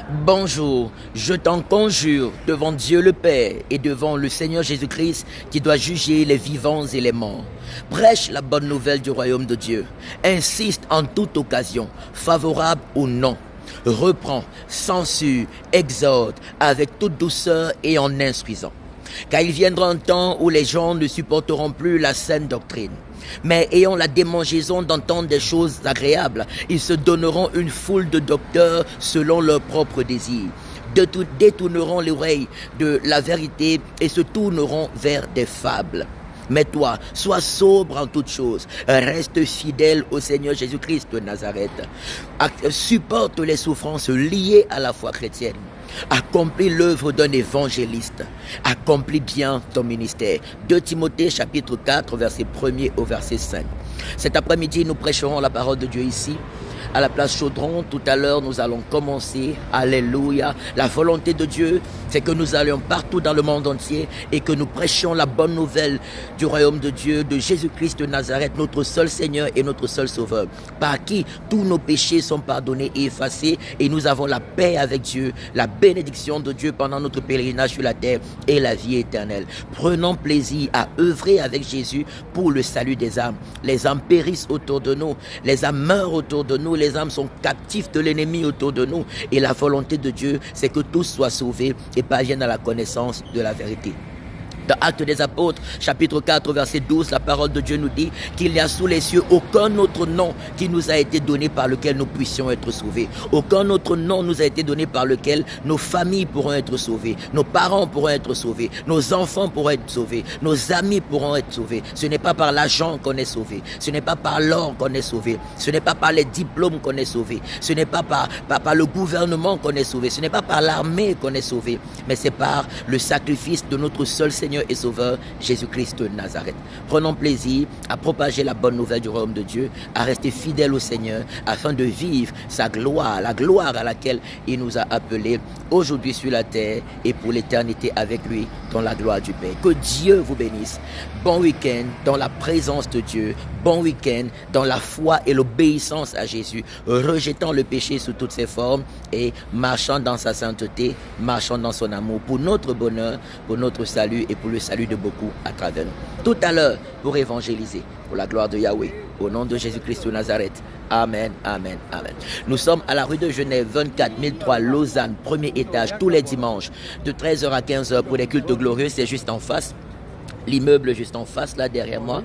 Bonjour, je t'en conjure devant Dieu le Père et devant le Seigneur Jésus-Christ qui doit juger les vivants et les morts. Prêche la bonne nouvelle du royaume de Dieu. Insiste en toute occasion, favorable ou non. Reprend, censure, exhorte avec toute douceur et en instruisant. Car il viendra un temps où les gens ne supporteront plus la saine doctrine. Mais ayant la démangeaison d'entendre des choses agréables, ils se donneront une foule de docteurs selon leurs propres désirs. Détourneront l'oreille de la vérité et se tourneront vers des fables. Mais toi, sois sobre en toutes choses, reste fidèle au Seigneur Jésus-Christ de Nazareth, supporte les souffrances liées à la foi chrétienne, accomplis l'œuvre d'un évangéliste, accomplis bien ton ministère. 2 Timothée chapitre 4, verset 1er au verset 5. Cet après-midi, nous prêcherons la parole de Dieu ici, à la place Chaudron. Tout à l'heure, nous allons commencer. Alléluia. La volonté de Dieu, c'est que nous allions partout dans le monde entier et que nous prêchions la bonne nouvelle du royaume de Dieu, de Jésus-Christ de Nazareth, notre seul Seigneur et notre seul Sauveur, par qui tous nos péchés sont pardonnés et effacés, et nous avons la paix avec Dieu, la bénédiction de Dieu pendant notre pèlerinage sur la terre et la vie éternelle. Prenons plaisir à œuvrer avec Jésus pour le salut des âmes. Les âmes périssent autour de nous, les âmes meurent autour de nous, les âmes sont captifs de l'ennemi autour de nous, et la volonté de Dieu, c'est que tous soient sauvés et parviennent à la connaissance de la vérité. Dans Actes des Apôtres, chapitre 4, verset 12, la parole de Dieu nous dit qu'il n'y a sous les cieux aucun autre nom qui nous a été donné par lequel nous puissions être sauvés. Aucun autre nom nous a été donné par lequel nos familles pourront être sauvées, nos parents pourront être sauvés, nos enfants pourront être sauvés, nos amis pourront être sauvés. Ce n'est pas par l'argent qu'on est sauvé, ce n'est pas par l'or qu'on est sauvé, ce n'est pas par les diplômes qu'on est sauvé, ce n'est pas par le gouvernement qu'on est sauvé, ce n'est pas par l'armée qu'on est sauvé, mais c'est par le sacrifice de notre seul Seigneur et Sauveur, Jésus-Christ de Nazareth. Prenons plaisir à propager la bonne nouvelle du royaume de Dieu, à rester fidèles au Seigneur, afin de vivre sa gloire, la gloire à laquelle il nous a appelés aujourd'hui sur la terre et pour l'éternité avec lui dans la gloire du Père. Que Dieu vous bénisse. Bon week-end dans la présence de Dieu. Bon week-end dans la foi et l'obéissance à Jésus, rejetant le péché sous toutes ses formes et marchant dans sa sainteté, marchant dans son amour pour notre bonheur, pour notre salut et pour le salut de beaucoup à travers nous. Tout à l'heure, pour évangéliser, pour la gloire de Yahweh, au nom de Jésus-Christ de Nazareth. Amen, amen, amen. Nous sommes à la rue de Genève, 24 003 Lausanne, premier étage, tous les dimanches, de 13h à 15h pour les cultes glorieux. C'est juste en face. L'immeuble juste en face, là derrière moi,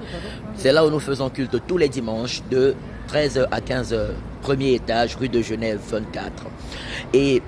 c'est là où nous faisons culte tous les dimanches de 13h à 15h, premier étage, rue de Genève 24. Et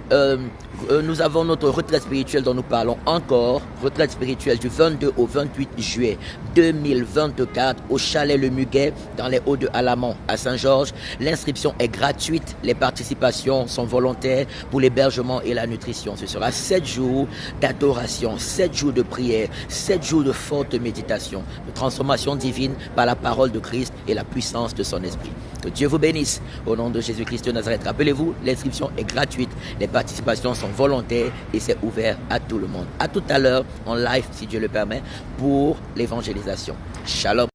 nous avons notre retraite spirituelle dont nous parlons encore, retraite spirituelle du 22 au 28 juillet 2024 au chalet Le Muguet dans les Hauts de Alamant à Saint-Georges. L'inscription est gratuite, les participations sont volontaires pour l'hébergement et la nutrition. Ce sera 7 jours d'adoration, 7 jours de prière, 7 jours de forte méditation, de transformation divine par la parole de Christ et la puissance de son esprit. Que Dieu vous bénisse au nom de Jésus-Christ de Nazareth. Rappelez-vous, l'inscription est gratuite, les participations sont volontaires et c'est ouvert à tout le monde. À tout à l'heure en live, si Dieu le permet, pour l'évangélisation. Shalom.